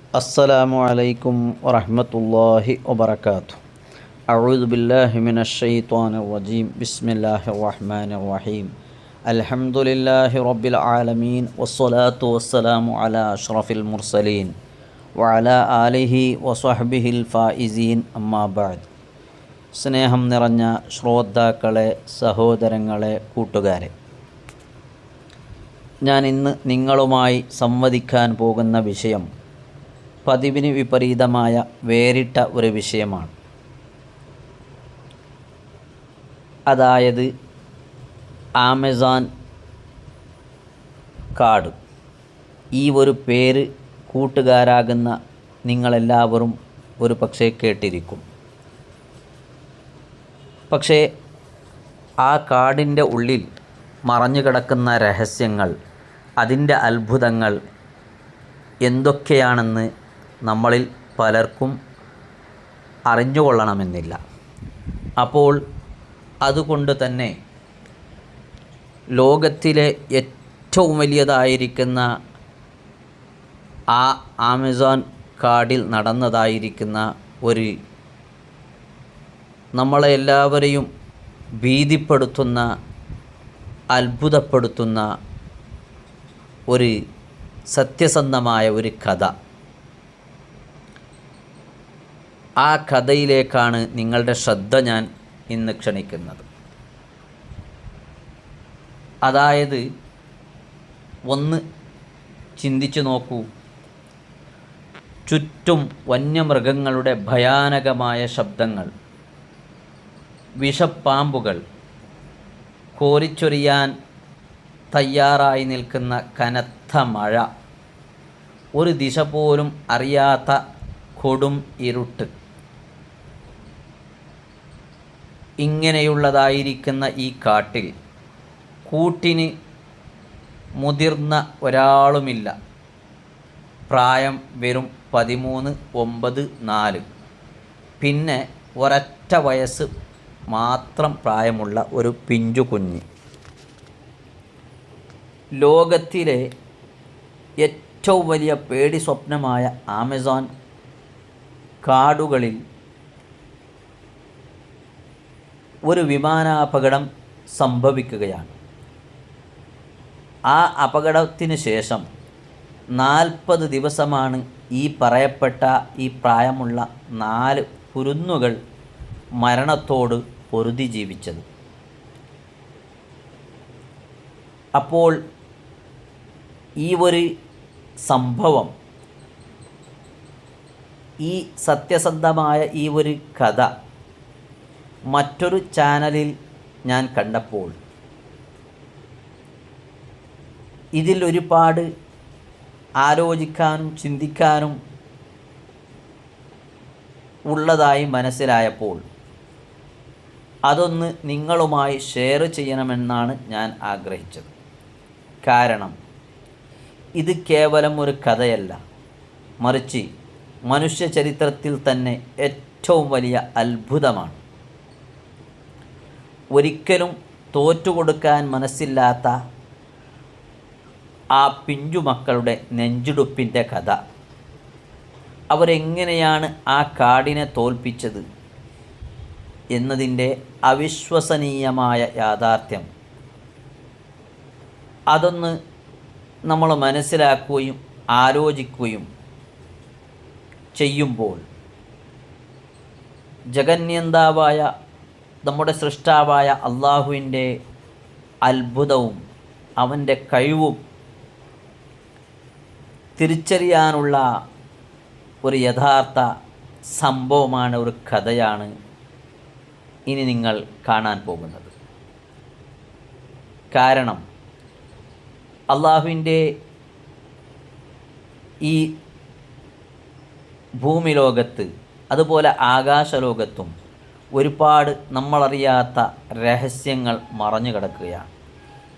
السلام عليكم ورحمة الله وبركاته. أعوذ بالله من الشيطان الرجيم. بسم الله الرحمن الرحيم. الحمد لله رب العالمين والصلاة والسلام على أشرف المرسلين وعلى آله وصحبه الفائزين أما بعد. സ്നേഹം നിറഞ്ഞ ശ്രോതാക്കളെ, സഹോദരങ്ങളെ, കൂട്ടുകാരെ, ഞാൻ ഇന്ന് നിങ്ങളുമായി സംവദിക്കാൻ പോകുന്ന വിഷയം പതിവിന് വിപരീതമായ വേറിട്ട ഒരു വിഷയമാണ്. അതായത് ആമസോൺ കാർഡ്. ഈ ഒരു പേര് കൂട്ടുകാരാകുന്ന നിങ്ങളെല്ലാവരും ഒരു പക്ഷേ കേട്ടിരിക്കും. പക്ഷേ ആ കാർഡിൻ്റെ ഉള്ളിൽ മറഞ്ഞു കിടക്കുന്ന രഹസ്യങ്ങൾ, അതിൻ്റെ അത്ഭുതങ്ങൾ എന്തൊക്കെയാണെന്ന് നമ്മളിൽ പലർക്കും അറിഞ്ഞുകൊള്ളണമെന്നില്ല. അപ്പോൾ അതുകൊണ്ട് തന്നെ ലോകത്തിലെ ഏറ്റവും വലിയതായിരിക്കുന്ന ആ ആമസോൺ കാർഡിൽ നടന്നതായിരിക്കുന്ന ഒരു നമ്മളെ എല്ലാവരെയും ഭീതിപ്പെടുത്തുന്ന, അത്ഭുതപ്പെടുത്തുന്ന ഒരു സത്യസന്ധമായ ഒരു കഥ. ആ കഥയിലേക്കാണ് നിങ്ങളുടെ ശ്രദ്ധ ഞാൻ ഇന്ന് ക്ഷണിക്കുന്നത്. അതായത് ഒന്ന് ചിന്തിച്ചു നോക്കൂ. ചുറ്റും വന്യമൃഗങ്ങളുടെ ഭയാനകമായ ശബ്ദങ്ങൾ, വിഷപ്പാമ്പുകൾ, കോരിച്ചൊരിയാൻ തയ്യാറായി നിൽക്കുന്ന കനത്ത മഴ, ഒരു ദിശ പോലും അറിയാത്ത കൊടും ഇരുട്ട്. ഇങ്ങനെയുള്ളതായിരിക്കുന്ന ഈ കാട്ടിൽ കൂട്ടിന് മുതിർന്ന ഒരാളുമില്ല. പ്രായം വെറും 13, 9, 4. പിന്നെ ഒരൊറ്റ വയസ്സ് മാത്രം പ്രായമുള്ള ഒരു പിഞ്ചു കുഞ്ഞ്. ലോകത്തിലെ ഏറ്റവും വലിയ പേടി സ്വപ്നമായ ആമസോൺ കാടുകളിൽ ഒരു വിമാനാപകടം സംഭവിക്കുകയാണ്. ആ അപകടത്തിന് ശേഷം 40 ദിവസമാണ് ഈ പറയപ്പെട്ട ഈ പ്രായമുള്ള 4 കുരുന്നുകൾ മരണത്തോട് പൊരുതി ജീവിച്ചത്. അപ്പോൾ ഈ ഒരു സംഭവം, ഈ സത്യസന്ധമായ ഈ ഒരു കഥ മറ്റൊരു ചാനലിൽ ഞാൻ കണ്ടപ്പോൾ ഇതിൽ ഒരുപാട് ആലോചിക്കാനും ചിന്തിക്കാനും ഉള്ളതായി മനസ്സിലായപ്പോൾ അതൊന്ന് നിങ്ങളുമായി ഷെയർ ചെയ്യണമെന്നാണ് ഞാൻ ആഗ്രഹിച്ചത്. കാരണം ഇത് കേവലം ഒരു കഥയല്ല, മറിച്ച് മനുഷ്യ ചരിത്രത്തിൽ തന്നെ ഏറ്റവും വലിയ അത്ഭുതമാണ്. ഒരിക്കലും തോറ്റുകൊടുക്കാൻ മനസ്സില്ലാത്ത ആ പിഞ്ചുമക്കളുടെ നെഞ്ചിടുപ്പിൻ്റെ കഥ. അവരെങ്ങനെയാണ് ആ കാടിനെ തോൽപ്പിച്ചത് എന്നതിൻ്റെ അവിശ്വസനീയമായ യാഥാർത്ഥ്യം. അതൊന്ന് നമ്മൾ മനസ്സിലാക്കുകയും ആലോചിക്കുകയും ചെയ്യുമ്പോൾ ജഗന്യന്താവായ നമ്മുടെ സൃഷ്ടാവായ അള്ളാഹുവിൻ്റെ അത്ഭുതവും അവൻ്റെ കഴിവും തിരിച്ചറിയാനുള്ള ഒരു യഥാർത്ഥ സംഭവമാണ്, ഒരു കഥയാണ് ഇനി നിങ്ങൾ കാണാൻ പോകുന്നത്. കാരണം അള്ളാഹുവിൻ്റെ ഈ ഭൂമി ലോകത്ത്, അതുപോലെ ആകാശലോകത്തും ഒരുപാട് നമ്മളറിയാത്ത രഹസ്യങ്ങൾ മറഞ്ഞു കിടക്കുകയാണ്.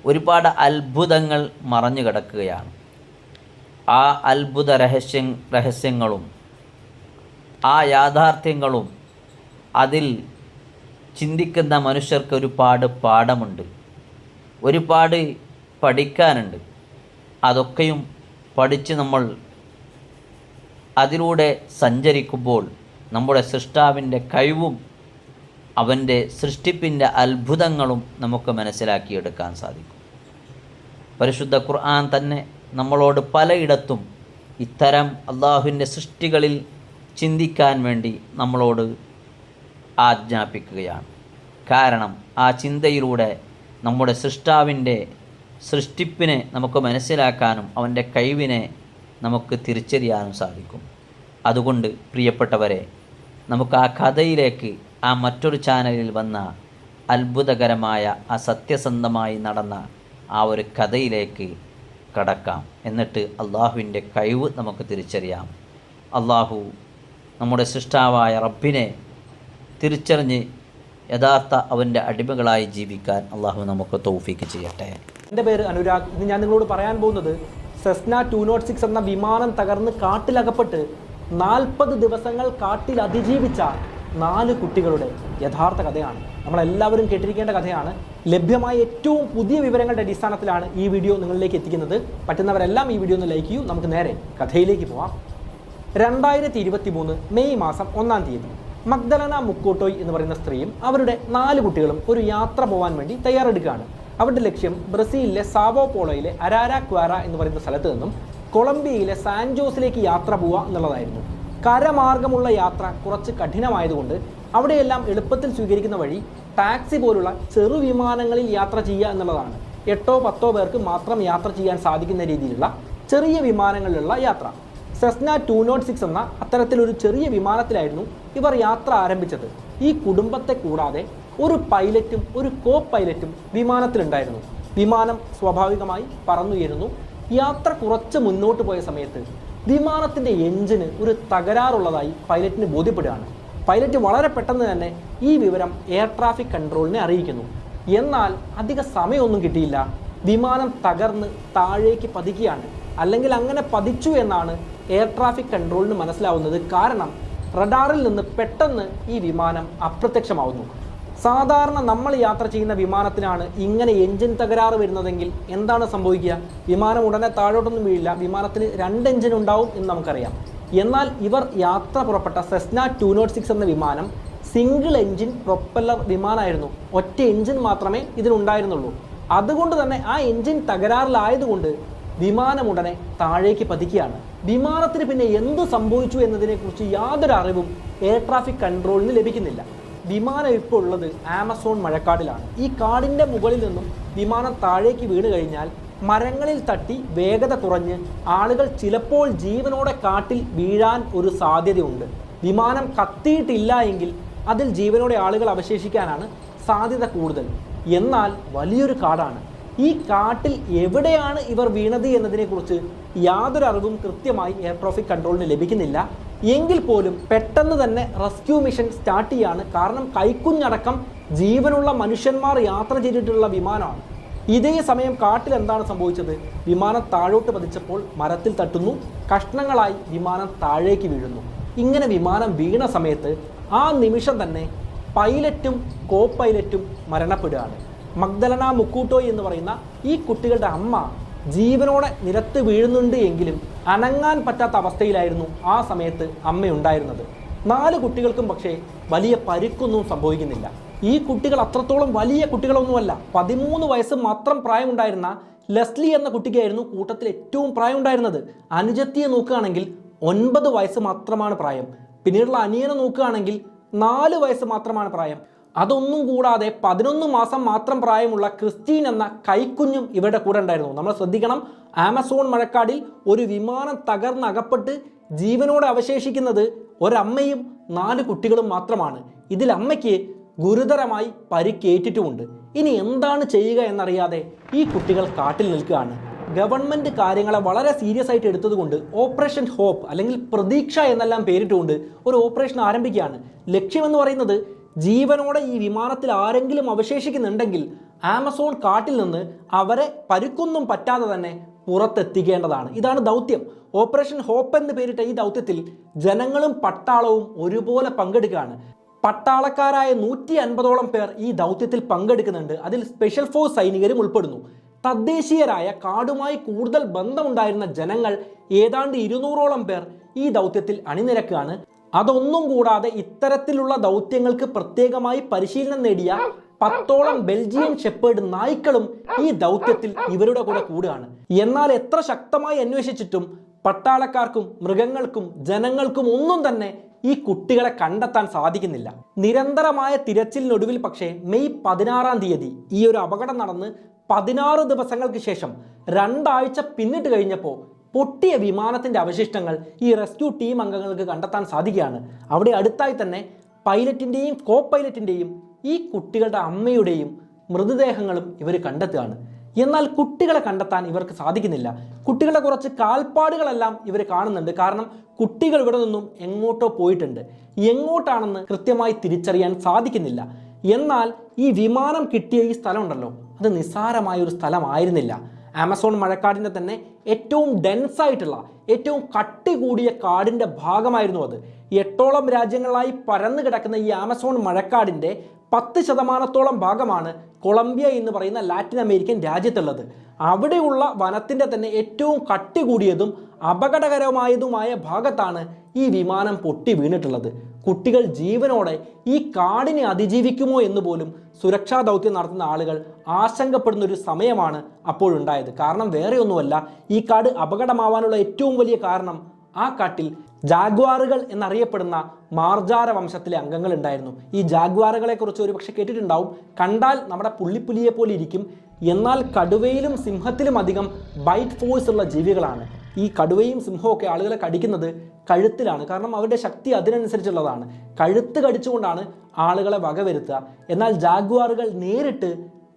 ഒരുപാട് അത്ഭുതങ്ങൾ മറഞ്ഞു കിടക്കുകയാണ്. ആ അത്ഭുത രഹസ്യങ്ങളും ആ യാഥാർത്ഥ്യങ്ങളും അതിൽ ചിന്തിക്കുന്ന മനുഷ്യർക്ക് ഒരുപാട് പാഠമുണ്ട്, ഒരുപാട് പഠിക്കാനുണ്ട്. അതൊക്കെയും പഠിച്ച് നമ്മൾ അതിലൂടെ സഞ്ചരിക്കുമ്പോൾ നമ്മുടെ സൃഷ്ടാവിൻ്റെ കഴിവും അവൻ്റെ സൃഷ്ടിപ്പിൻ്റെ അത്ഭുതങ്ങളും നമുക്ക് മനസ്സിലാക്കിയെടുക്കാൻ സാധിക്കും. പരിശുദ്ധ ഖുർആൻ തന്നെ നമ്മളോട് പലയിടത്തും ഇത്തരം അള്ളാഹുവിൻ്റെ സൃഷ്ടികളിൽ ചിന്തിക്കാൻ വേണ്ടി നമ്മളോട് ആജ്ഞാപിക്കുകയാണ്. കാരണം ആ ചിന്തയിലൂടെ നമ്മുടെ സൃഷ്ടാവിൻ്റെ സൃഷ്ടിപ്പിനെ നമുക്ക് മനസ്സിലാക്കാനും അവൻ്റെ കഴിവിനെ നമുക്ക് തിരിച്ചറിയാനും സാധിക്കും. അതുകൊണ്ട് പ്രിയപ്പെട്ടവരെ, നമുക്ക് ആ കഥയിലേക്ക്, ആ മറ്റൊരു ചാനലിൽ വന്ന അത്ഭുതകരമായ ആ സത്യസന്ധമായി നടന്ന ആ ഒരു കഥയിലേക്ക് കടക്കാം. എന്നിട്ട് അള്ളാഹുവിൻ്റെ കഴിവ് നമുക്ക് തിരിച്ചറിയാം. അള്ളാഹു നമ്മുടെ സൃഷ്ടാവായ റബ്ബിനെ തിരിച്ചറിഞ്ഞ് യഥാർത്ഥ അവൻ്റെ അടിമകളായി ജീവിക്കാൻ അള്ളാഹു നമുക്ക് തൗഫീക്ക് ചെയ്യട്ടെ. എൻ്റെ പേര് അനുരാഗ്. ഇന്ന് ഞാൻ നിങ്ങളോട് പറയാൻ പോകുന്നത് സെസ്ന 206 എന്ന വിമാനം തകർന്ന് കാട്ടിലകപ്പെട്ട് 40 ദിവസങ്ങൾ കാട്ടിൽ അതിജീവിച്ച 4 കുട്ടികളുടെ യഥാർത്ഥ കഥയാണ്. നമ്മളെല്ലാവരും കേട്ടിരിക്കേണ്ട കഥയാണ്. ലഭ്യമായ ഏറ്റവും പുതിയ വിവരങ്ങളുടെ അടിസ്ഥാനത്തിലാണ് ഈ വീഡിയോ നിങ്ങളിലേക്ക് എത്തിക്കുന്നത്. പറ്റുന്നവരെല്ലാം ഈ വീഡിയോ ഒന്ന് ലൈക്ക് ചെയ്യൂ. നമുക്ക് നേരെ കഥയിലേക്ക് പോവാം. 2023 മെയ് മാസം 1-ാം തീയതി മഗ്ദലന മുക്കോട്ടോയ് എന്ന് പറയുന്ന സ്ത്രീയും അവരുടെ 4 കുട്ടികളും ഒരു യാത്ര പോകാൻ വേണ്ടി തയ്യാറെടുക്കുകയാണ്. അവരുടെ ലക്ഷ്യം ബ്രസീലിലെ സാവോ പോളോയിലെ അരാരാക്വാര എന്ന് പറയുന്ന സ്ഥലത്ത് നിന്നും കൊളംബിയയിലെ സാൻജോസിലേക്ക് യാത്ര പോവുക എന്നുള്ളതായിരുന്നു. കരമാർഗമുള്ള യാത്ര കുറച്ച് കഠിനമായതുകൊണ്ട് അവിടെയെല്ലാം എളുപ്പത്തിൽ സ്വീകരിക്കുന്ന വഴി ടാക്സി പോലുള്ള ചെറു വിമാനങ്ങളിൽ യാത്ര ചെയ്യുക എന്നുള്ളതാണ്. 8-10 പേർക്ക് മാത്രം യാത്ര ചെയ്യാൻ സാധിക്കുന്ന രീതിയിലുള്ള ചെറിയ വിമാനങ്ങളിലുള്ള യാത്ര. സെസ്ന 206 എന്ന അത്തരത്തിലൊരു ചെറിയ വിമാനത്തിലായിരുന്നു ഇവർ യാത്ര ആരംഭിച്ചത്. ഈ കുടുംബത്തെ കൂടാതെ ഒരു പൈലറ്റും ഒരു കോ പൈലറ്റും വിമാനത്തിലുണ്ടായിരുന്നു. വിമാനം സ്വാഭാവികമായി പറന്നുയരുന്നു. യാത്ര കുറച്ച് മുന്നോട്ട് പോയ സമയത്ത് വിമാനത്തിൻ്റെ എഞ്ചിന് ഒരു തകരാറുള്ളതായി പൈലറ്റിന് ബോധ്യപ്പെടുകയാണ്. പൈലറ്റ് വളരെ പെട്ടെന്ന് തന്നെ ഈ വിവരം എയർ ട്രാഫിക് കൺട്രോളിനെ അറിയിക്കുന്നു. എന്നാൽ അധിക സമയമൊന്നും കിട്ടിയില്ല. വിമാനം തകർന്ന് താഴേക്ക് പതിക്കുകയാണ്. അല്ലെങ്കിൽ അങ്ങനെ പതിച്ചു എന്നാണ് എയർ ട്രാഫിക് കൺട്രോളിന് മനസ്സിലാവുന്നത്. കാരണം റഡാറിൽ നിന്ന് പെട്ടെന്ന് ഈ വിമാനം അപ്രത്യക്ഷമാവുന്നു. സാധാരണ നമ്മൾ യാത്ര ചെയ്യുന്ന വിമാനത്തിനാണ് ഇങ്ങനെ എഞ്ചിൻ തകരാറ് വരുന്നതെങ്കിൽ എന്താണ് സംഭവിക്കുക? വിമാനം ഉടനെ താഴോട്ടൊന്നും വീഴില്ല. വിമാനത്തിന് 2 എഞ്ചിൻ ഉണ്ടാവും എന്ന് നമുക്കറിയാം. എന്നാൽ ഇവർ യാത്ര പുറപ്പെട്ട സെസ്ന 206 എന്ന വിമാനം സിംഗിൾ എഞ്ചിൻ പ്രൊപ്പല്ലർ വിമാനമായിരുന്നു. ഒറ്റ എഞ്ചിൻ മാത്രമേ ഇതിനുണ്ടായിരുന്നുള്ളൂ. അതുകൊണ്ട് തന്നെ ആ എഞ്ചിൻ തകരാറിലായതുകൊണ്ട് വിമാനം ഉടനെ താഴേക്ക് പതിക്കുകയാണ്. വിമാനത്തിന് പിന്നെ എന്ത് സംഭവിച്ചു എന്നതിനെക്കുറിച്ച് യാതൊരു അറിവും എയർ ട്രാഫിക് കൺട്രോളിന് ലഭിക്കുന്നില്ല. വിമാനം ഇപ്പോൾ ഉള്ളത് ആമസോൺ മഴക്കാടിലാണ്. ഈ കാടിൻ്റെ മുകളിൽ നിന്നും വിമാനം താഴേക്ക് വീണ് കഴിഞ്ഞാൽ മരങ്ങളിൽ തട്ടി വേഗത കുറഞ്ഞ് ആളുകൾ ചിലപ്പോൾ ജീവനോടെ കാട്ടിൽ വീഴാൻ ഒരു സാധ്യതയുണ്ട്. വിമാനം കത്തിയിട്ടില്ല എങ്കിൽ അതിൽ ജീവനോടെ ആളുകൾ അവശേഷിക്കാനാണ് സാധ്യത കൂടുതൽ. എന്നാൽ വലിയൊരു കാടാണ്. ഈ കാട്ടിൽ എവിടെയാണ് ഇവർ വീണത് എന്നതിനെക്കുറിച്ച് യാതൊരു അറിവും കൃത്യമായി എയർ ട്രാഫിക് കൺട്രോളിന് ലഭിക്കുന്നില്ല. എങ്കിൽ പോലും പെട്ടെന്ന് തന്നെ റെസ്ക്യൂ മിഷൻ സ്റ്റാർട്ട് ചെയ്യാണ്. കാരണം കൈക്കുഞ്ഞടക്കം ജീവനുള്ള മനുഷ്യന്മാർ യാത്ര ചെയ്തിട്ടുള്ള വിമാനമാണ്. ഇതേ സമയം കാട്ടിൽ എന്താണ് സംഭവിച്ചത്? വിമാനം താഴോട്ട് പതിച്ചപ്പോൾ മരത്തിൽ തട്ടുന്നു. കഷ്ണങ്ങളായി വിമാനം താഴേക്ക് വീഴുന്നു. ഇങ്ങനെ വിമാനം വീണ സമയത്ത് ആ നിമിഷം തന്നെ പൈലറ്റും കോ പൈലറ്റും മരണപ്പെടുകയാണ്. മഗ്ദലന മുക്കൂട്ടോയ് എന്ന് പറയുന്ന ഈ കുട്ടികളുടെ അമ്മ ജീവനോടെ നിലത്ത് വീഴുന്നുണ്ട് എങ്കിലും അനങ്ങാൻ പറ്റാത്ത അവസ്ഥയിലായിരുന്നു ആ സമയത്ത് അമ്മയുണ്ടായിരുന്നത്. 4 കുട്ടികൾക്കും പക്ഷേ വലിയ പരിക്കൊന്നും സംഭവിക്കുന്നില്ല. ഈ കുട്ടികൾ അത്രത്തോളം വലിയ കുട്ടികളൊന്നുമല്ല. 13 വയസ്സ് മാത്രം പ്രായമുണ്ടായിരുന്ന ലെസ്ലി എന്ന കുട്ടിക്കായിരുന്നു കൂട്ടത്തിൽ ഏറ്റവും പ്രായമുണ്ടായിരുന്നത്. അനുജത്തിയെ നോക്കുകയാണെങ്കിൽ 9 വയസ്സ് മാത്രമാണ് പ്രായം. പിന്നീടുള്ള അനിയനെ നോക്കുകയാണെങ്കിൽ 4 വയസ്സ് മാത്രമാണ് പ്രായം. അതൊന്നും കൂടാതെ 11 മാസം മാത്രം പ്രായമുള്ള ക്രിസ്റ്റീൻ എന്ന കൈക്കുഞ്ഞും ഇവരുടെ കൂടെ ഉണ്ടായിരുന്നു. നമ്മൾ ശ്രദ്ധിക്കണം, ആമസോൺ മഴക്കാടിൽ ഒരു വിമാനം തകർന്നകപ്പെട്ട് ജീവനോടെ അവശേഷിക്കുന്നത് ഒരമ്മയും 4 കുട്ടികളും മാത്രമാണ്. ഇതിൽ അമ്മയ്ക്ക് ഗുരുതരമായി പരിക്കേറ്റിട്ടുമുണ്ട്. ഇനി എന്താണ് ചെയ്യുക എന്നറിയാതെ ഈ കുട്ടികൾ കാട്ടിൽ നിൽക്കുകയാണ്. ഗവൺമെൻറ് കാര്യങ്ങളെ വളരെ സീരിയസ് ആയിട്ട് എടുത്തതുകൊണ്ട് ഓപ്പറേഷൻ ഹോപ്പ് അല്ലെങ്കിൽ പ്രതീക്ഷ എന്നെല്ലാം പേരിട്ടുകൊണ്ട് ഒരു ഓപ്പറേഷൻ ആരംഭിക്കുകയാണ്. ലക്ഷ്യമെന്ന് പറയുന്നത് ജീവനോടെ ഈ വിമാനത്തിൽ ആരെങ്കിലും അവശേഷിക്കുന്നുണ്ടെങ്കിൽ ആമസോൺ കാട്ടിൽ നിന്ന് അവരെ പരിക്കൊന്നും പറ്റാതെ തന്നെ പുറത്തെത്തിക്കേണ്ടതാണ്. ഇതാണ് ദൗത്യം. ഓപ്പറേഷൻ ഹോപ്പ് എന്ന് പേരിട്ട ഈ ദൗത്യത്തിൽ ജനങ്ങളും പട്ടാളവും ഒരുപോലെ പങ്കെടുക്കുകയാണ്. പട്ടാളക്കാരായ 150ഓളം പേർ ഈ ദൗത്യത്തിൽ പങ്കെടുക്കുന്നുണ്ട്. അതിൽ സ്പെഷ്യൽ ഫോഴ്സ് സൈനികരും ഉൾപ്പെടുന്നു. തദ്ദേശീയരായ കാടുമായി കൂടുതൽ ബന്ധമുണ്ടായിരുന്ന ജനങ്ങൾ ഏതാണ്ട് 200ഓളം പേർ ഈ ദൗത്യത്തിൽ അണിനിരക്കുകയാണ്. അതൊന്നും കൂടാതെ ഇത്തരത്തിലുള്ള ദൗത്യങ്ങൾക്ക് പ്രത്യേകമായി പരിശീലനം നേടിയ 10ഓളം ബെൽജിയൻ ഷെപ്പേർഡ് നായ്ക്കളും ഈ ദൗത്യത്തിൽ ഇവരുടെ കൂടെ കൂടുകയാണ്. എന്നാൽ എത്ര ശക്തമായി അന്വേഷിച്ചിട്ടും പട്ടാളക്കാർക്കും മൃഗങ്ങൾക്കും ജനങ്ങൾക്കും ഒന്നും തന്നെ ഈ കുട്ടികളെ കണ്ടെത്താൻ സാധിക്കുന്നില്ല. നിരന്തരമായ തിരച്ചിലിനൊടുവിൽ പക്ഷേ മെയ് 16-ാം തീയതി ഈ ഒരു അപകടം നടന്ന് 16 ദിവസങ്ങൾക്ക് ശേഷം 2 ആഴ്ച പിന്നിട്ട് കഴിഞ്ഞപ്പോൾ പൊട്ടിയ വിമാനത്തിന്റെ അവശിഷ്ടങ്ങൾ ഈ റെസ്ക്യൂ ടീം അംഗങ്ങൾക്ക് കണ്ടെത്താൻ സാധിക്കുകയാണ്. അവിടെ അടുത്തായി തന്നെ പൈലറ്റിന്റെയും കോ പൈലറ്റിന്റെയും ഈ കുട്ടികളുടെ അമ്മയുടെയും മൃതദേഹങ്ങളും ഇവർ കണ്ടെത്തുകയാണ്. എന്നാൽ കുട്ടികളെ കണ്ടെത്താൻ ഇവർക്ക് സാധിക്കുന്നില്ല. കുട്ടികളുടെ കുറച്ച് കാൽപ്പാടുകളെല്ലാം ഇവർ കാണുന്നുണ്ട്. കാരണം കുട്ടികൾ ഇവിടെ നിന്നും എങ്ങോട്ടോ പോയിട്ടുണ്ട്. എങ്ങോട്ടാണെന്ന് കൃത്യമായി തിരിച്ചറിയാൻ സാധിക്കുന്നില്ല. എന്നാൽ ഈ വിമാനം കിട്ടിയ ഈ സ്ഥലമുണ്ടല്ലോ, അത് നിസ്സാരമായ ഒരു സ്ഥലമായിരുന്നില്ല. ആമസോൺ മഴക്കാടിൻ്റെ തന്നെ ഏറ്റവും ഡെൻസായിട്ടുള്ള ഏറ്റവും കട്ടി കൂടിയ കാടിൻ്റെ ഭാഗമായിരുന്നു അത്. 8ഓളം രാജ്യങ്ങളായി പരന്നു കിടക്കുന്ന ഈ ആമസോൺ മഴക്കാടിൻ്റെ 10% ഭാഗമാണ് കൊളംബിയ എന്ന് പറയുന്ന ലാറ്റിൻ അമേരിക്കൻ രാജ്യത്തുള്ളത്. അവിടെയുള്ള വനത്തിൻ്റെ തന്നെ ഏറ്റവും കട്ടി കൂടിയതും അപകടകരമായതുമായ ഭാഗത്താണ് ഈ വിമാനം പൊട്ടി വീണിട്ടുള്ളത്. കുട്ടികൾ ജീവനോടെ ഈ കാടിനെ അതിജീവിക്കുമോ എന്ന് പോലും സുരക്ഷാ ദൗത്യം നടത്തുന്ന ആളുകൾ ആശങ്കപ്പെടുന്ന ഒരു സമയമാണ് അപ്പോഴുണ്ടായത്. കാരണം വേറെയൊന്നുമല്ല, ഈ കാട് അപകടമാവാനുള്ള ഏറ്റവും വലിയ കാരണം ആ കാട്ടിൽ ജാഗ്വാറുകൾ എന്നറിയപ്പെടുന്ന മാർജാര വംശത്തിലെ അംഗങ്ങൾ ഉണ്ടായിരുന്നു. ഈ ജാഗ്വാറുകളെ കുറിച്ച് ഒരു പക്ഷെ കേട്ടിട്ടുണ്ടാവും. കണ്ടാൽ നമ്മുടെ പുള്ളിപ്പുലിയെ പോലെ ഇരിക്കും. എന്നാൽ കടുവയിലും സിംഹത്തിലും അധികം ബൈറ്റ് ഫോഴ്സ് ഉള്ള ജീവികളാണ്. ഈ കടുവയും സിംഹവും ഒക്കെ ആളുകളെ കടിക്കുന്നത് കഴുത്തിലാണ്. കാരണം അവരുടെ ശക്തി അതിനനുസരിച്ചുള്ളതാണ്. കഴുത്ത് കടിച്ചുകൊണ്ടാണ് ആളുകളെ വകവരുത്തുക. എന്നാൽ ജാഗ്വാറുകൾ നേരിട്ട്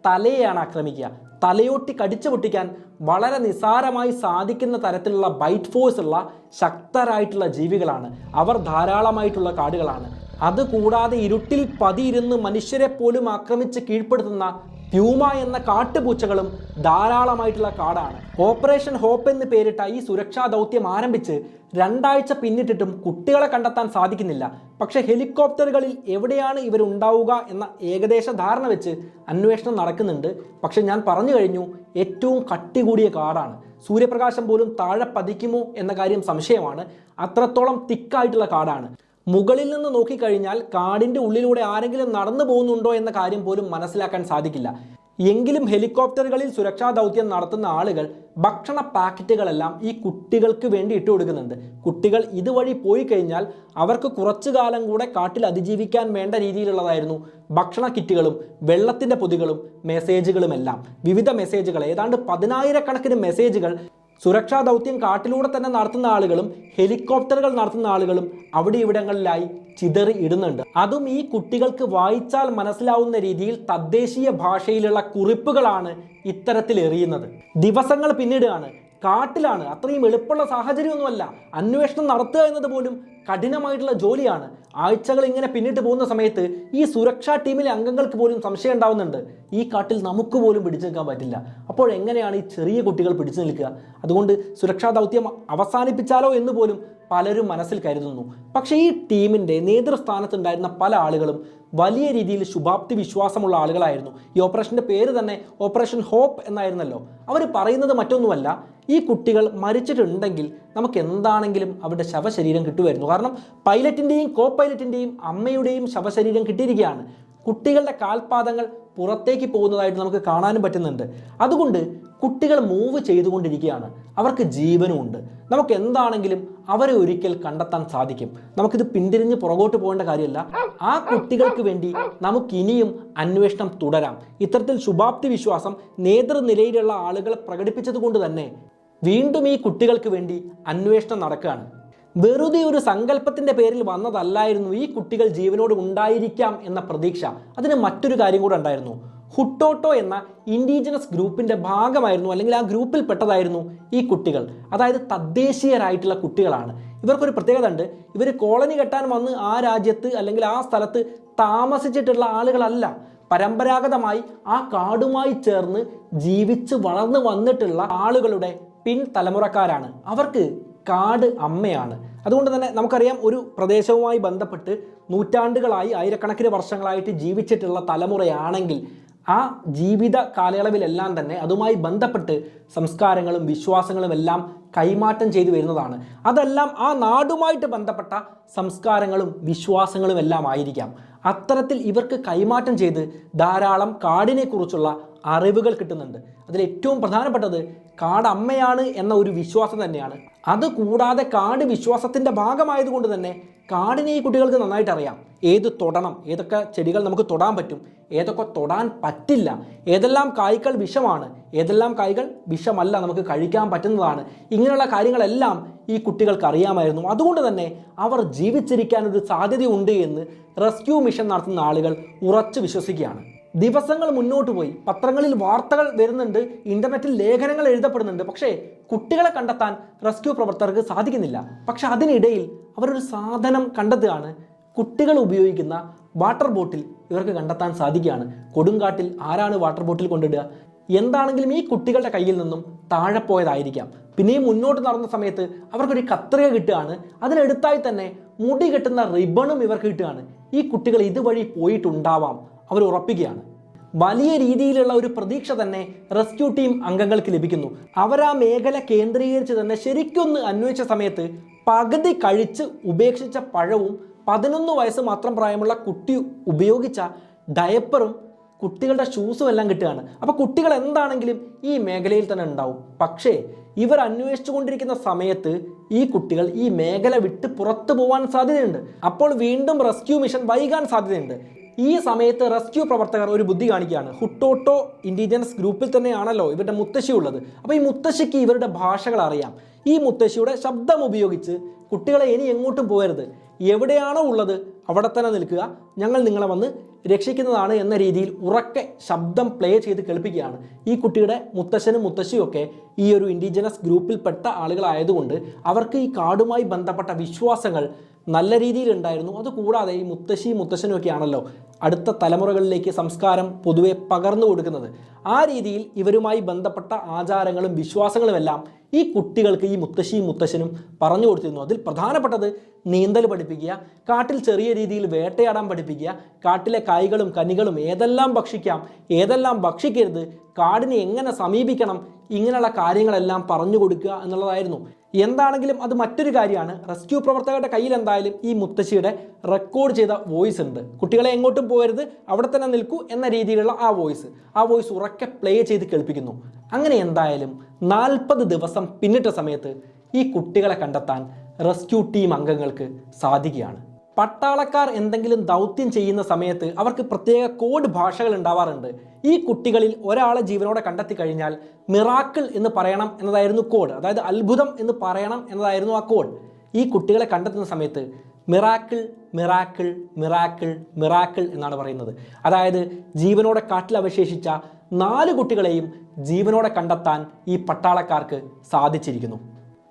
തലയെയാണ് ആക്രമിക്കുക. തലയോട്ടി കടിച്ചു പൊട്ടിക്കാൻ വളരെ നിസാരമായി സാധിക്കുന്ന തരത്തിലുള്ള ബൈറ്റ് ഫോഴ്സ് ഉള്ള ശക്തരായിട്ടുള്ള ജീവികളാണ്. അവർ ധാരാളമായിട്ടുള്ള കാടുകളാണ്. അതുകൂടാതെ ഇരുട്ടിൽ പതിയിരുന്ന് മനുഷ്യരെ പോലും ആക്രമിച്ച് കീഴ്പ്പെടുത്തുന്ന പ്യൂമ എന്ന കാട്ടുപൂച്ചകളും ധാരാളമായിട്ടുള്ള കാടാണ്. ഓപ്പറേഷൻ ഹോപ്പ് എന്ന് പേരിട്ട ഈ സുരക്ഷാ ദൗത്യം ആരംഭിച്ച് 2 ആഴ്ച പിന്നിട്ടിട്ടും കുട്ടികളെ കണ്ടെത്താൻ സാധിക്കുന്നില്ല. പക്ഷെ ഹെലികോപ്റ്ററുകളിൽ എവിടെയാണ് ഇവരുണ്ടാവുക എന്ന ഏകദേശ ധാരണ വെച്ച് അന്വേഷണം നടക്കുന്നുണ്ട്. പക്ഷെ ഞാൻ പറഞ്ഞു കഴിഞ്ഞു, ഏറ്റവും കട്ടി കൂടിയ കാടാണ്. സൂര്യപ്രകാശം പോലും താഴെ പതിക്കുമോ എന്ന കാര്യം സംശയമാണ്. അത്രത്തോളം തിക്കായിട്ടുള്ള കാടാണ്. മുകളിൽ നിന്ന് നോക്കിക്കഴിഞ്ഞാൽ കാടിൻ്റെ ഉള്ളിലൂടെ ആരെങ്കിലും നടന്നു പോകുന്നുണ്ടോ എന്ന കാര്യം പോലും മനസ്സിലാക്കാൻ സാധിക്കില്ല. എങ്കിലും ഹെലികോപ്റ്ററുകളിൽ സുരക്ഷാ ദൗത്യം നടത്തുന്ന ആളുകൾ ഭക്ഷണ പാക്കറ്റുകളെല്ലാം ഈ കുട്ടികൾക്ക് വേണ്ടി ഇട്ട് കൊടുക്കുന്നുണ്ട്. കുട്ടികൾ ഇതുവഴി പോയി കഴിഞ്ഞാൽ അവർക്ക് കുറച്ചു കാലം കൂടെ കാട്ടിൽ അതിജീവിക്കാൻ വേണ്ട രീതിയിലുള്ളതായിരുന്നു ഭക്ഷണ കിറ്റുകളും വെള്ളത്തിൻ്റെ പൊതികളും മെസ്സേജുകളുമെല്ലാം. വിവിധ മെസ്സേജുകൾ, ഏതാണ്ട് 10,000-കണക്കിന് മെസ്സേജുകൾ സുരക്ഷാ ദൗത്യം കാട്ടിലൂടെ തന്നെ നടത്തുന്ന ആളുകളും ഹെലികോപ്റ്ററുകൾ നടത്തുന്ന ആളുകളും അവിടെ ഇവിടങ്ങളിലായി ചിതറി ഇടുന്നുണ്ട്. അതും ഈ കുട്ടികൾക്ക് വായിച്ചാൽ മനസ്സിലാവുന്ന രീതിയിൽ തദ്ദേശീയ ഭാഷയിലുള്ള കുറിപ്പുകളാണ് ഇത്തരത്തിൽ എറിയുന്നത്. ദിവസങ്ങൾ പിന്നിടുകയാണ്. കാട്ടിലാണ്. അത്രയും എളുപ്പമുള്ള സാഹചര്യമൊന്നുമല്ല. അന്വേഷണം നടത്തുക എന്നത് പോലും കഠിനമായിട്ടുള്ള ജോലിയാണ്. ആഴ്ചകൾ ഇങ്ങനെ പിന്നിട്ട് പോകുന്ന സമയത്ത് ഈ സുരക്ഷാ ടീമിലെ അംഗങ്ങൾക്ക് പോലും സംശയം ഉണ്ടാവുന്നുണ്ട്, ഈ കാട്ടിൽ നമുക്ക് പോലും പിടിച്ചു നിൽക്കാൻ പറ്റില്ല. അപ്പോൾ എങ്ങനെയാണ് ഈ ചെറിയ കുട്ടികൾ പിടിച്ചു നിൽക്കുക? അതുകൊണ്ട് സുരക്ഷാ ദൗത്യം അവസാനിപ്പിച്ചാലോ എന്ന് പോലും പലരും മനസ്സിൽ കരുതുന്നു. പക്ഷേ ഈ ടീമിൻ്റെ നേതൃസ്ഥാനത്തുണ്ടായിരുന്ന പല ആളുകളും വലിയ രീതിയിൽ ശുഭാപ്തി വിശ്വാസമുള്ള ആളുകളായിരുന്നു. ഈ ഓപ്പറേഷൻ്റെ പേര് തന്നെ ഓപ്പറേഷൻ ഹോപ്പ് എന്നായിരുന്നല്ലോ. അവർ പറയുന്നത് മറ്റൊന്നുമല്ല, ഈ കുട്ടികൾ മരിച്ചിട്ടുണ്ടെങ്കിൽ നമുക്ക് എന്താണെങ്കിലും അവരുടെ ശവശരീരം കിട്ടുമായിരുന്നു. കാരണം പൈലറ്റിൻ്റെയും കോ പൈലറ്റിൻ്റെയും അമ്മയുടെയും ശവശരീരം കിട്ടിയിരിക്കുകയാണ്. കുട്ടികളുടെ കാൽപാദങ്ങൾ പുറത്തേക്ക് പോകുന്നതായിട്ട് നമുക്ക് കാണാനും പറ്റുന്നുണ്ട്. അതുകൊണ്ട് കുട്ടികൾ മൂവ് ചെയ്തുകൊണ്ടിരിക്കുകയാണ്. അവർക്ക് ജീവനുമുണ്ട്. നമുക്ക് എന്താണെങ്കിലും അവരെ ഒരിക്കൽ കണ്ടെത്താൻ സാധിക്കും. നമുക്കിത് പിന്തിരിഞ്ഞ് പുറകോട്ട് പോകേണ്ട കാര്യമല്ല. ആ കുട്ടികൾക്ക് വേണ്ടി നമുക്കിനിയും അന്വേഷണം തുടരാം. ഇത്തരത്തിൽ ശുഭാപ്തി വിശ്വാസം നേതൃനിരയിലുള്ള ആളുകൾ പ്രകടിപ്പിച്ചത് കൊണ്ട് തന്നെ വീണ്ടും ഈ കുട്ടികൾക്ക് വേണ്ടി അന്വേഷണം നടക്കുകയാണ്. വെറുതെ ഒരു സങ്കല്പത്തിൻ്റെ പേരിൽ വന്നതല്ലായിരുന്നു ഈ കുട്ടികൾ ജീവനോട് ഉണ്ടായിരിക്കാം എന്ന പ്രതീക്ഷ. അതിന് മറ്റൊരു കാര്യം കൂടെ ഉണ്ടായിരുന്നു. ഹുട്ടോട്ടോ എന്ന ഇൻഡിജിനസ് ഗ്രൂപ്പിൻ്റെ ഭാഗമായിരുന്നു, അല്ലെങ്കിൽ ആ ഗ്രൂപ്പിൽ പെട്ടതായിരുന്നു ഈ കുട്ടികൾ. അതായത് തദ്ദേശീയരായിട്ടുള്ള കുട്ടികളാണ്. ഇവർക്കൊരു പ്രത്യേകത ഉണ്ട്. ഇവർ കോളനി കെട്ടാൻ വന്ന് ആ രാജ്യത്ത് അല്ലെങ്കിൽ ആ സ്ഥലത്ത് താമസിച്ചിട്ടുള്ള ആളുകളല്ല. പരമ്പരാഗതമായി ആ കാടുമായി ചേർന്ന് ജീവിച്ച് വളർന്നു വന്നിട്ടുള്ള ആളുകളുടെ പിൻതലമുറക്കാരാണ്. അവർക്ക് കാട് അമ്മയാണ്. അതുകൊണ്ട് തന്നെ നമുക്കറിയാം, ഒരു പ്രദേശവുമായി ബന്ധപ്പെട്ട് നൂറ്റാണ്ടുകളായി ആയിരക്കണക്കിന് വർഷങ്ങളായിട്ട് ജീവിച്ചിട്ടുള്ള തലമുറയാണെങ്കിൽ ആ ജീവിത കാലയളവിലെല്ലാം തന്നെ അതുമായി ബന്ധപ്പെട്ട് സംസ്കാരങ്ങളും വിശ്വാസങ്ങളും എല്ലാം കൈമാറ്റം ചെയ്തു വരുന്നതാണ്. അതെല്ലാം ആ നാടുമായിട്ട് ബന്ധപ്പെട്ട സംസ്കാരങ്ങളും വിശ്വാസങ്ങളും എല്ലാം ആയിരിക്കാം. അത്തരത്തിൽ ഇവർക്ക് കൈമാറ്റം ചെയ്ത് ധാരാളം കാടിനെക്കുറിച്ചുള്ള അറിവുകൾ കിട്ടുന്നുണ്ട്. അതിൽ ഏറ്റവും പ്രധാനപ്പെട്ടത് കാട് അമ്മയാണ് എന്ന ഒരു വിശ്വാസം തന്നെയാണ്. അതുകൂടാതെ കാട് വിശ്വാസത്തിൻ്റെ ഭാഗമായതുകൊണ്ട് തന്നെ കാടിനെ ഈ കുട്ടികൾക്ക് നന്നായിട്ട് അറിയാം. ഏത് തൊടണം, ഏതൊക്കെ ചെടികൾ നമുക്ക് തൊടാൻ പറ്റും, ഏതൊക്കെ തൊടാൻ പറ്റില്ല, ഏതെല്ലാം കായ്കൾ വിഷമാണ്, ഏതെല്ലാം കായ്കൾ വിഷമല്ല, നമുക്ക് കഴിക്കാൻ പറ്റുന്നതാണ്. ഇങ്ങനെയുള്ള കാര്യങ്ങളെല്ലാം ഈ കുട്ടികൾക്ക് അറിയാമായിരുന്നു. അതുകൊണ്ട് തന്നെ അവർ ജീവിച്ചിരിക്കാനൊരു സാധ്യതയുണ്ട് എന്ന് റെസ്ക്യൂ മിഷൻ നടത്തുന്ന ആളുകൾ ഉറച്ചു വിശ്വസിക്കുകയാണ്. ദിവസങ്ങൾ മുന്നോട്ട് പോയി, പത്രങ്ങളിൽ വാർത്തകൾ വരുന്നുണ്ട്, ഇന്റർനെറ്റിൽ ലേഖനങ്ങൾ എഴുതപ്പെടുന്നുണ്ട്. പക്ഷേ കുട്ടികളെ കണ്ടെത്താൻ റെസ്ക്യൂ പ്രവർത്തകർക്ക് സാധിക്കുന്നില്ല. പക്ഷെ അതിനിടയിൽ അവരൊരു സാധനം കണ്ടെത്തുകയാണ്. കുട്ടികൾ ഉപയോഗിക്കുന്ന വാട്ടർ ബോട്ടിൽ ഇവർക്ക് കണ്ടെത്താൻ സാധിക്കുകയാണ്. കൊടുങ്കാട്ടിൽ ആരാണ് വാട്ടർ ബോട്ടിൽ കൊണ്ടിടുക? എന്താണെങ്കിലും ഈ കുട്ടികളുടെ കയ്യിൽ നിന്നും താഴെ പോയതായിരിക്കാം. പിന്നെയും മുന്നോട്ട് നടന്ന സമയത്ത് അവർക്കൊരു കത്രിക കിട്ടുകയാണ്. അതിനടുത്തായി തന്നെ മുടി കെട്ടുന്ന റിബണും ഇവർക്ക് കിട്ടുകയാണ്. ഈ കുട്ടികൾ ഇതുവഴി പോയിട്ടുണ്ടാവാം, അവർ ഉറപ്പിക്കുകയാണ്. വലിയ രീതിയിലുള്ള ഒരു പ്രതീക്ഷ തന്നെ റെസ്ക്യൂ ടീം അംഗങ്ങൾക്ക് ലഭിക്കുന്നു. അവർ ആ മേഖല കേന്ദ്രീകരിച്ച് തന്നെ ശരിക്കൊന്ന് അന്വേഷിച്ച സമയത്ത് പകുതി കഴിച്ച് ഉപേക്ഷിച്ച പഴവും 11 വയസ്സ് മാത്രം പ്രായമുള്ള കുട്ടി ഉപയോഗിച്ച ഡയപ്പറും കുട്ടികളുടെ ഷൂസും എല്ലാം കിട്ടുകയാണ്. അപ്പോൾ കുട്ടികൾ എന്താണെങ്കിലും ഈ മേഖലയിൽ തന്നെ ഉണ്ടാവും. പക്ഷേ ഇവർ അന്വേഷിച്ചു കൊണ്ടിരിക്കുന്ന സമയത്ത് ഈ കുട്ടികൾ ഈ മേഖല വിട്ട് പുറത്തു പോകാൻ സാധ്യതയുണ്ട്. അപ്പോൾ വീണ്ടും റെസ്ക്യൂ മിഷൻ വൈകാൻ സാധ്യതയുണ്ട്. ഈ സമയത്ത് റെസ്ക്യൂ പ്രവർത്തകർ ഒരു ബുദ്ധി കാണിക്കുകയാണ്. ഹുട്ടോട്ടോ ഇൻഡിജിനസ് ഗ്രൂപ്പിൽ തന്നെയാണല്ലോ ഇവരുടെ മുത്തശ്ശി ഉള്ളത്. അപ്പോൾ ഈ മുത്തശ്ശിക്ക് ഇവരുടെ ഭാഷകൾ അറിയാം. ഈ മുത്തശ്ശിയുടെ ശബ്ദം ഉപയോഗിച്ച് കുട്ടികളെ ഇനി എങ്ങോട്ടും പോകരുത്, എവിടെയാണോ ഉള്ളത് അവിടെ തന്നെ നിൽക്കുക, ഞങ്ങൾ നിങ്ങളെ വന്ന് രക്ഷിക്കുന്നതാണ് എന്ന രീതിയിൽ ഉറക്കെ ശബ്ദം പ്ലേ ചെയ്ത് കേൾപ്പിക്കുകയാണ്. ഈ കുട്ടിയുടെ മുത്തശ്ശനും മുത്തശ്ശിയും ഒക്കെ ഈ ഒരു ഇൻഡിജിനസ് ഗ്രൂപ്പിൽപ്പെട്ട ആളുകളായതുകൊണ്ട് അവർക്ക് ഈ കാടുമായി ബന്ധപ്പെട്ട വിശ്വാസങ്ങൾ നല്ല രീതിയിൽ ഉണ്ടായിരുന്നു. അതുകൂടാതെ ഈ മുത്തശ്ശിയും മുത്തശ്ശനും ഒക്കെ ആണല്ലോ അടുത്ത തലമുറകളിലേക്ക് സംസ്കാരം പൊതുവെ പകർന്നു കൊടുക്കുന്നത്. ആ രീതിയിൽ ഇവരുമായി ബന്ധപ്പെട്ട ആചാരങ്ങളും വിശ്വാസങ്ങളും എല്ലാം ഈ കുട്ടികൾക്ക് ഈ മുത്തശ്ശിയും മുത്തശ്ശനും പറഞ്ഞു കൊടുത്തിരുന്നു. അതിൽ പ്രധാനപ്പെട്ടത് നീന്തൽ പഠിപ്പിക്കുക, കാട്ടിൽ ചെറിയ രീതിയിൽ വേട്ടയാടാൻ പഠിപ്പിക്കുക, കാട്ടിലെ കായ്കളും കനികളും ഏതെല്ലാം ഭക്ഷിക്കാം, ഏതെല്ലാം ഭക്ഷിക്കരുത്, കാടിനെ എങ്ങനെ സമീപിക്കണം, ഇങ്ങനെയുള്ള കാര്യങ്ങളെല്ലാം പറഞ്ഞു കൊടുക്കുക എന്നുള്ളതായിരുന്നു. എന്താണെങ്കിലും അത് മറ്റൊരു കാര്യമാണ്. റെസ്ക്യൂ പ്രവർത്തകരുടെ കയ്യിൽ എന്തായാലും ഈ മുത്തശ്ശിയുടെ റെക്കോർഡ് ചെയ്ത വോയിസ് ഉണ്ട്. കുട്ടികളെ എങ്ങോട്ടും പോകരുത്, അവിടെ തന്നെ നിൽക്കൂ എന്ന രീതിയിലുള്ള ആ വോയിസ് ഉറക്കെ പ്ലേ ചെയ്ത് കേൾപ്പിക്കുന്നു. അങ്ങനെ എന്തായാലും 40 ദിവസം പിന്നിട്ട സമയത്ത് ഈ കുട്ടികളെ കണ്ടെത്താൻ റെസ്ക്യൂ ടീം അംഗങ്ങൾക്ക് സാധിക്കുകയാണ്. പട്ടാളക്കാർ എന്തെങ്കിലും ദൗത്യം ചെയ്യുന്ന സമയത്ത് അവർക്ക് പ്രത്യേക കോഡ് ഭാഷകൾ ഉണ്ടാവാറുണ്ട്. ഈ കുട്ടികളിൽ ഒരാളെ ജീവനോടെ കണ്ടെത്തി കഴിഞ്ഞാൽ മിറാക്കിൾ എന്ന് പറയണം എന്നതായിരുന്നു കോഡ്. അതായത് അത്ഭുതം എന്ന് പറയണം എന്നതായിരുന്നു ആ കോഡ്. ഈ കുട്ടികളെ കണ്ടെത്തുന്ന സമയത്ത് മിറാക്കിൾ മിറാക്കിൾ മിറാക്കിൾ മിറാക്കിൾ എന്നാണ് പറയുന്നത്. അതായത് ജീവനോടെ കാട്ടിൽ അവശേഷിച്ച 4 കുട്ടികളെയും ജീവനോടെ കണ്ടെത്താൻ ഈ പട്ടാളക്കാർക്ക് സാധിച്ചിരിക്കുന്നു.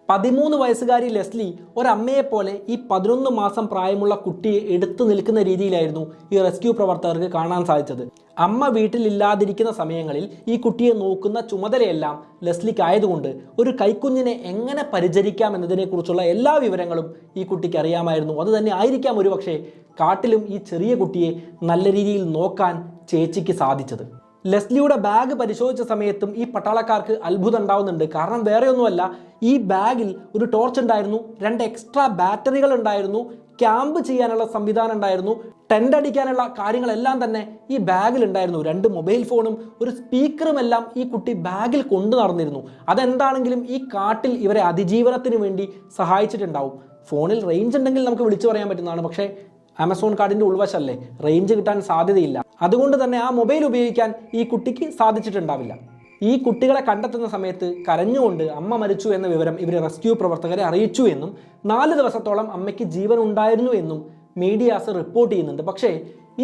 13 വയസ്സുകാരി ലെസ്ലി ഒരമ്മയെപ്പോലെ ഈ 11 മാസം പ്രായമുള്ള കുട്ടിയെ എടുത്തു നിൽക്കുന്ന രീതിയിലായിരുന്നു ഈ റെസ്ക്യൂ പ്രവർത്തകർക്ക് കാണാൻ സാധിച്ചത്. അമ്മ വീട്ടിലില്ലാതിരിക്കുന്ന സമയങ്ങളിൽ ഈ കുട്ടിയെ നോക്കുന്ന ചുമതലയെല്ലാം ലെസ്ലിക്ക് ആയതുകൊണ്ട് ഒരു കൈക്കുഞ്ഞിനെ എങ്ങനെ പരിചരിക്കാം എന്നതിനെക്കുറിച്ചുള്ള എല്ലാ വിവരങ്ങളും ഈ കുട്ടിക്ക് അറിയാമായിരുന്നു. അതുതന്നെ ആയിരിക്കാം ഒരുപക്ഷെ കാട്ടിലും ഈ ചെറിയ കുട്ടിയെ നല്ല രീതിയിൽ നോക്കാൻ ചേച്ചിക്ക് സാധിച്ചത്. ലെസ്ലിയുടെ ബാഗ് പരിശോധിച്ച സമയത്തും ഈ പട്ടാളക്കാർക്ക് അത്ഭുതം ഉണ്ടാവുന്നുണ്ട്. കാരണം വേറെയൊന്നുമല്ല, ഈ ബാഗിൽ ഒരു ടോർച്ച് ഉണ്ടായിരുന്നു, 2 എക്സ്ട്രാ ബാറ്ററികൾ ഉണ്ടായിരുന്നു, ക്യാമ്പ് ചെയ്യാനുള്ള സംവിധാനം ഉണ്ടായിരുന്നു, ടെൻ്റ് അടിക്കാനുള്ള കാര്യങ്ങളെല്ലാം തന്നെ ഈ ബാഗിൽ ഉണ്ടായിരുന്നു. 2 മൊബൈൽ ഫോണും ഒരു സ്പീക്കറും എല്ലാം ഈ കുട്ടി ബാഗിൽ കൊണ്ടു നടന്നിരുന്നു. അതെന്താണെങ്കിലും ഈ കാട്ടിൽ ഇവരെ അതിജീവനത്തിന് വേണ്ടി സഹായിച്ചിട്ടുണ്ടാവും. ഫോണിൽ റേഞ്ച് ഉണ്ടെങ്കിൽ നമുക്ക് വിളിച്ചു പറയാൻ പറ്റുന്നതാണ്. പക്ഷേ ആമസോൺ കാടിൻ്റെ ഉൾവശമല്ലേ, റേഞ്ച് കിട്ടാൻ സാധ്യതയില്ല. അതുകൊണ്ട് തന്നെ ആ മൊബൈൽ ഉപയോഗിക്കാൻ ഈ കുട്ടിക്ക് സാധിച്ചിട്ടുണ്ടാവില്ല. ഈ കുട്ടികളെ കണ്ടെത്തുന്ന സമയത്ത് കരഞ്ഞുകൊണ്ട് അമ്മ മരിച്ചു എന്ന വിവരം ഇവർ റെസ്ക്യൂ പ്രവർത്തകരെ അറിയിച്ചു എന്നും 4 ദിവസത്തോളം അമ്മയ്ക്ക് ജീവൻ ഉണ്ടായിരുന്നു എന്നും മീഡിയാസ് റിപ്പോർട്ട് ചെയ്യുന്നുണ്ട്. പക്ഷേ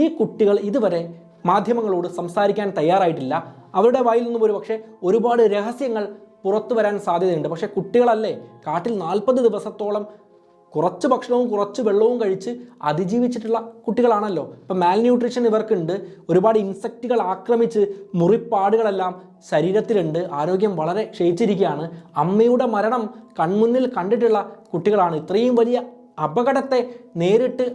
ഈ കുട്ടികൾ ഇതുവരെ മാധ്യമങ്ങളോട് സംസാരിക്കാൻ തയ്യാറായിട്ടില്ല. അവരുടെ വായിൽ നിന്നും ഒരുപാട് രഹസ്യങ്ങൾ പുറത്തു വരാൻ സാധ്യതയുണ്ട്. പക്ഷേ കുട്ടികളല്ലേ, കാട്ടിൽ 40 ദിവസത്തോളം കുറച്ച് ഭക്ഷണവും കുറച്ച് വെള്ളവും കഴിച്ച് അതിജീവിച്ചിട്ടുള്ള കുട്ടികളാണല്ലോ. ഇപ്പം മാൽന്യൂട്രീഷൻ ഇവർക്കുണ്ട്, ഒരുപാട് ഇൻസെക്റ്റുകൾ ആക്രമിച്ച് മുറിപ്പാടുകളെല്ലാം ശരീരത്തിലുണ്ട്, ആരോഗ്യം വളരെ ക്ഷയിച്ചിരിക്കുകയാണ്. അമ്മയുടെ മരണം കൺമുന്നിൽ കണ്ടിട്ടുള്ള കുട്ടികളാണ്. ഇത്രയും വലിയ അപകടത്തെ നേരിട്ട്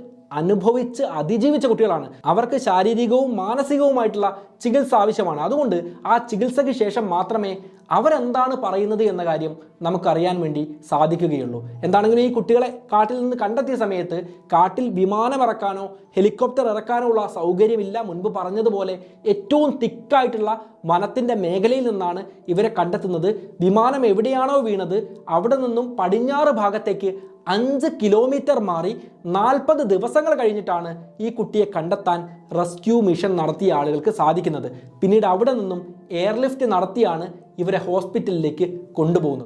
അനുഭവിച്ച് അതിജീവിച്ച കുട്ടികളാണ്. അവർക്ക് ശാരീരികവും മാനസികവുമായിട്ടുള്ള ചികിത്സ ആവശ്യമാണ്. അതുകൊണ്ട് ആ ചികിത്സയ്ക്ക് ശേഷം മാത്രമേ അവരെന്താണ് പറയുന്നത് എന്ന കാര്യം നമുക്കറിയാൻ വേണ്ടി സാധിക്കുകയുള്ളൂ. എന്താണെങ്കിലും ഈ കുട്ടികളെ കാട്ടിൽ നിന്ന് കണ്ടെത്തിയ സമയത്ത് കാട്ടിൽ വിമാനം ഇറക്കാനോ ഹെലികോപ്റ്റർ ഇറക്കാനോ ഉള്ള സൗകര്യമില്ല. മുൻപ് പറഞ്ഞതുപോലെ ഏറ്റവും തിക്കായിട്ടുള്ള വനത്തിൻ്റെ മേഖലയിൽ നിന്നാണ് ഇവരെ കണ്ടെത്തുന്നത്. വിമാനം എവിടെയാണോ വീണത് അവിടെ നിന്നും പടിഞ്ഞാറ് ഭാഗത്തേക്ക് 5 കിലോമീറ്റർ മാറി 40 ദിവസങ്ങൾ കഴിഞ്ഞിട്ടാണ് ഈ കുട്ടിയെ കണ്ടെത്താൻ റെസ്ക്യൂ മിഷൻ നടത്തിയ ആളുകൾക്ക് സാധിക്കുന്നത്. പിന്നീട് അവിടെ നിന്നും എയർലിഫ്റ്റ് നടത്തിയാണ് ഇവരെ ഹോസ്പിറ്റലിലേക്ക് കൊണ്ടുപോകുന്നത്.